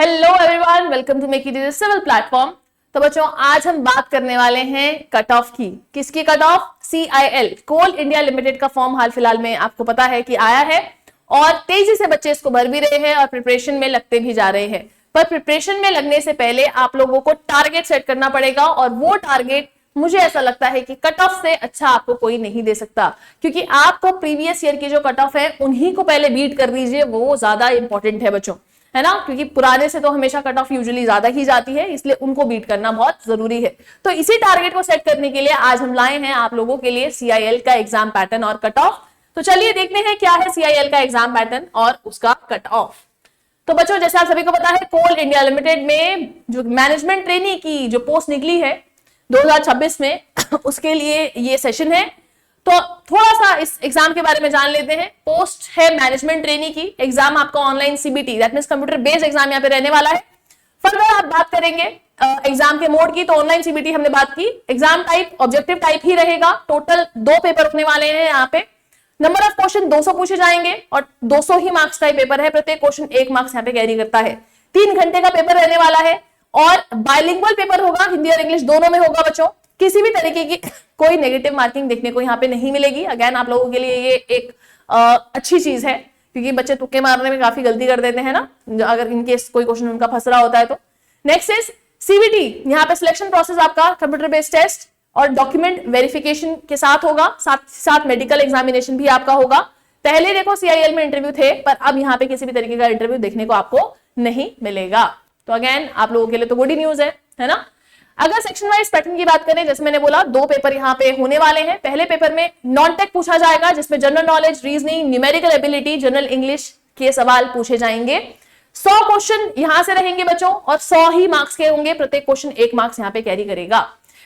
Hello everyone, welcome to make it easy civil platform. तो बच्चों, आज हम बात करने वाले हैं कट ऑफ की। किसकी कट ऑफ? CIL, कोल इंडिया लिमिटेड का फॉर्म हाल फिलहाल में आपको पता है कि आया है और तेजी से बच्चे इसको भर भी रहे हैं और प्रिपरेशन में लगते भी जा रहे हैं। पर प्रिपरेशन में लगने से पहले आप लोगों को टारगेट सेट करना पड़ेगा और वो टारगेट मुझे ऐसा लगता है कि कट ऑफ से अच्छा आपको कोई नहीं दे सकता, क्योंकि आपको प्रीवियस ईयर की जो कट ऑफ है उन्हीं को पहले बीट कर दीजिए, वो ज्यादा इंपॉर्टेंट है बच्चों, है ना। क्योंकि पुराने से तो हमेशा कट ऑफ यूजुअली ज्यादा ही जाती है, इसलिए उनको बीट करना बहुत जरूरी है। तो इसी टारगेट को सेट करने के लिए आज हम लाए हैं आप लोगों के लिए CIL का एग्जाम पैटर्न और कट ऑफ। तो चलिए देखते हैं क्या है CIL का एग्जाम पैटर्न और उसका कट ऑफ। तो बच्चों, जैसे आप सभी को पता है, कोल इंडिया लिमिटेड में जो मैनेजमेंट ट्रेनी की जो पोस्ट निकली है 2026 में उसके लिए ये सेशन है। तो थोड़ा सा इस एग्जाम के बारे में जान लेते हैं। पोस्ट है मैनेजमेंट ट्रेनी की। एग्जाम आपका online CBT that means computer based exam यहाँ पे रहने वाला है। फर्दर आप बात करेंगे एग्जाम के मोड की, तो ऑनलाइन CBT हमने बात की। एग्जाम टाइप ऑब्जेक्टिव टाइप ही रहेगा। टोटल 2 पेपर रखने वाले हैं यहाँ पे। नंबर ऑफ क्वेश्चन 200 पूछे जाएंगे और 200 ही मार्क्स का पेपर है। प्रत्येक क्वेश्चन 1 मार्क्स यहाँ पे कैरी करता है। 3 घंटे का पेपर रहने वाला है और बाइलिंगुअल पेपर होगा, हिंदी और इंग्लिश दोनों में होगा बच्चों। किसी भी तरीके की कोई नेगेटिव मार्किंग देखने को यहाँ पे नहीं मिलेगी। अगेन आप लोगों के लिए ये एक अच्छी चीज है, क्योंकि बच्चे तुक्के मारने में काफी गलती कर देते हैं ना, अगर इनकेस कोई क्वेश्चन उनका फंस रहा होता है तो। Next is CBT। यहाँ पे सिलेक्शन प्रोसेस आपका कंप्यूटर बेस्ड टेस्ट और डॉक्यूमेंट वेरिफिकेशन के साथ होगा, साथ मेडिकल एग्जामिनेशन भी आपका होगा। पहले देखो CIL में इंटरव्यू थे, पर अब यहाँ पे किसी भी तरीके का इंटरव्यू देखने को आपको नहीं मिलेगा। तो अगेन आप लोगों के लिए तो गुड ही न्यूज है ना। अगर सेक्शन वाइज पैटर्न की बात करें, जैसे मैंने बोला 2 पेपर यहाँ पे होने वाले हैं। पहले पेपर में नॉन टेक पूछा जाएगा, जिसमें general knowledge, reasoning, numerical ability, general English के सवाल पूछे जाएंगे। 100 क्वेश्चन यहां से रहेंगे बच्चों और 100 ही मार्क्स के होंगे। प्रत्येक क्वेश्चन 1 मार्क्स यहाँ पे कैरी करेगा।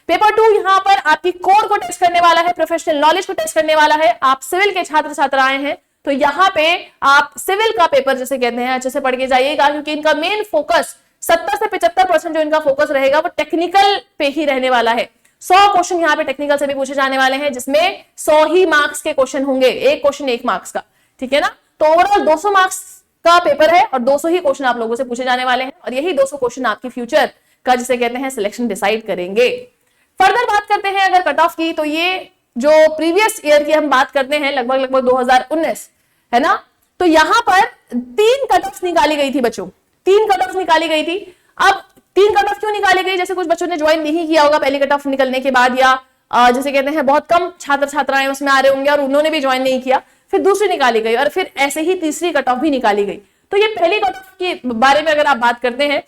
पेपर 2 यहाँ पर आपकी कोर को टेस्ट करने वाला है, प्रोफेशनल नॉलेज को टेस्ट करने वाला है। आप सिविल के छात्र आए हैं तो यहाँ पे आप सिविल का पेपर जैसे कहते हैं अच्छे से पढ़ के जाइएगा, क्योंकि इनका मेन फोकस 70 से 75% जो इनका फोकस रहेगा वो टेक्निकल पे ही रहने वाला है। 100 क्वेश्चन यहाँ पे टेक्निकल से भी पूछे जाने वाले हैं, जिसमें 100 ही मार्क्स के क्वेश्चन होंगे। एक क्वेश्चन 1 मार्क्स का, ठीक है ना। तो ओवरऑल 200 मार्क्स का पेपर है और 200 ही क्वेश्चन आप लोगों से पूछे जाने वाले हैं और यही 200 क्वेश्चन आपकी फ्यूचर का जिसे कहते हैं सिलेक्शन डिसाइड करेंगे। फर्दर बात करते हैं अगर कट ऑफ की, तो ये जो प्रीवियस ईयर की हम बात करते हैं लगभग 2019 है ना। तो यहां पर 3 कट ऑफ निकाली गई थी बच्चों, 3 कट ऑफ निकाली गई थी। अब 3 कट ऑफ क्यों निकाली गई? जैसे कुछ बच्चों ने ज्वाइन नहीं किया होगा पहली कट ऑफ निकलने के बाद, या जैसे कहते हैं बहुत कम छात्राएं उसमें आ रहे होंगे और उन्होंने भी ज्वाइन नहीं किया, फिर दूसरी निकाली गई और फिर ऐसे ही तीसरी कट ऑफ भी निकाली गई। तो ये पहली कट ऑफ के बारे में अगर आप बात करते हैं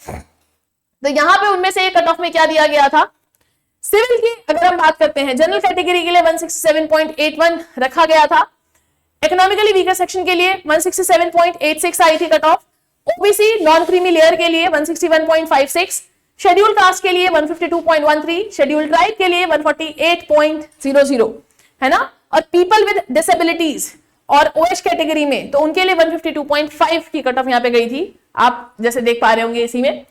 तो यहाँ पे उनमें से एक कट ऑफ में क्या दिया गया था? सिविल की अगर हम बात करते हैं, जनरल कैटेगरी के लिए 167.81 रखा गया था। इकोनॉमिकली वीकर सेक्शन के लिए 167.86 आई थी cut off. OBC non creamy layer के लिए 161.56, शेड्यूल कास्ट के लिए 152.13, शेड्यूल ट्राइब के लिए 148.00 है ना। और पीपल विद डिसेबिलिटीज और OH कैटेगरी में तो उनके लिए 152.5 की कट ऑफ यहाँ पे गई थी, आप जैसे देख पा रहे होंगे इसी में।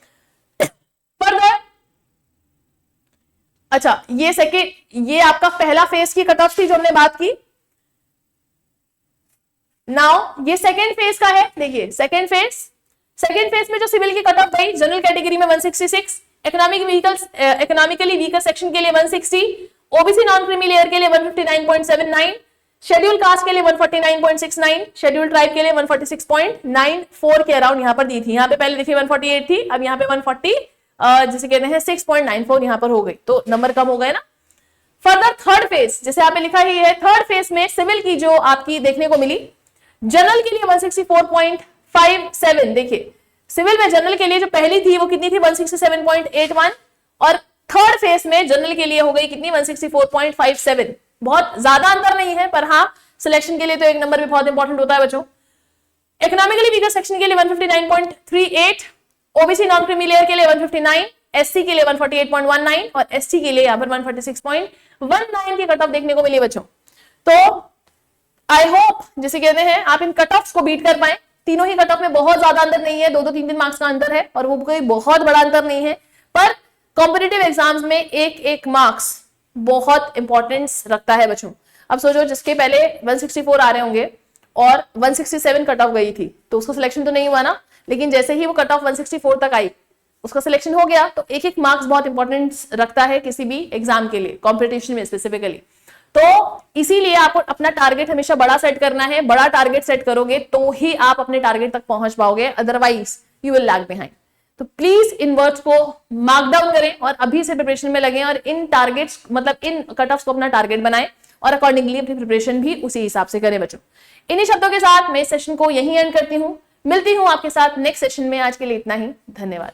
अच्छा, ये आपका पहला फेज की कट ऑफ थी जो हमने बात की। नाउ ये सेकेंड फेज का है। देखिए सेकेंड फेज में जो सिविल की कट ऑफ गई, जनरल कैटेगरी में 166, इकोनॉमिकली वीकर सेक्शन के लिए 160, OBC नॉन क्रीमी लेयर के लिए 159.79, शेड्यूल कास्ट के लिए 149.69, शेड्यूल ट्राइब के लिए 146.94 के अराउंड यहाँ पर दी थी। यहाँ पे पहले देखिए 148 थी, अब यहाँ पे 140 जिसे कहते हैं 6.94 यहाँ पर हो गई, तो नंबर कम हो गए ना। फर्दर थर्ड फेज, जैसे यहाँ पे लिखा ही है, थर्ड फेज में सिविल की जो आपकी देखने को मिली, जनरल के लिए 164.57। देखिए सिविल में जनरल के लिए जो पहली थी वो कितनी थी? 167.81 और थर्ड फेज में जनरल के लिए हो गई कितनी? 164.57। बहुत ज्यादा अंतर नहीं है, पर हाँ सिलेक्शन के लिए तो एक नंबर भी बहुत इंपॉर्टेंट होता है बच्चों। इकोनॉमिकली वीकर सेक्शन के लिए 159.38, OBC नॉन क्रीमी लेयर के लिए 159, SC के लिए 148.19 और ST के लिए यहाँ पर 146.19 की कट ऑफ देखने को मिली बच्चों। तो आई होप जिसे कहते हैं आप इन कट ऑफ्स को बीट कर पाए। तीनों ही कट ऑफ में बहुत ज्यादा अंतर नहीं है, 2-2, 3-3 मार्क्स का अंतर है और वो कोई बहुत बड़ा अंतर नहीं है, पर कॉम्पिटिटिव एग्जाम्स में एक मार्क्स बहुत इंपॉर्टेंस रखता है बच्चों। अब सोचो जिसके पहले 164 आ रहे होंगे और 167 कट ऑफ गई थी तो उसका सिलेक्शन तो नहीं हुआ ना। लेकिन जैसे ही वो कट ऑफ 164 तक आई, उसका सिलेक्शन हो गया। तो एक एक मार्क्स बहुत इंपॉर्टेंस रखता है किसी भी एग्जाम के लिए, कॉम्पिटिशन में स्पेसिफिकली। तो इसीलिए आपको अपना टारगेट हमेशा बड़ा सेट करना है। बड़ा टारगेट सेट करोगे तो ही आप अपने टारगेट तक पहुंच पाओगे, otherwise you will lag behind. तो प्लीज इन वर्ड्स को मार्क डाउन करें और अभी से प्रिपरेशन में लगे और इन टारगेट्स मतलब इन कट ऑफ्स को अपना टारगेट बनाएं और अकॉर्डिंगली अपनी प्रिपरेशन भी उसी हिसाब से करें बच्चों। इन्हीं शब्दों के साथ मैं इस सेशन को यहीं एंड करती हूं। मिलती हूं आपके साथ नेक्स्ट सेशन में। आज के लिए इतना ही, धन्यवाद।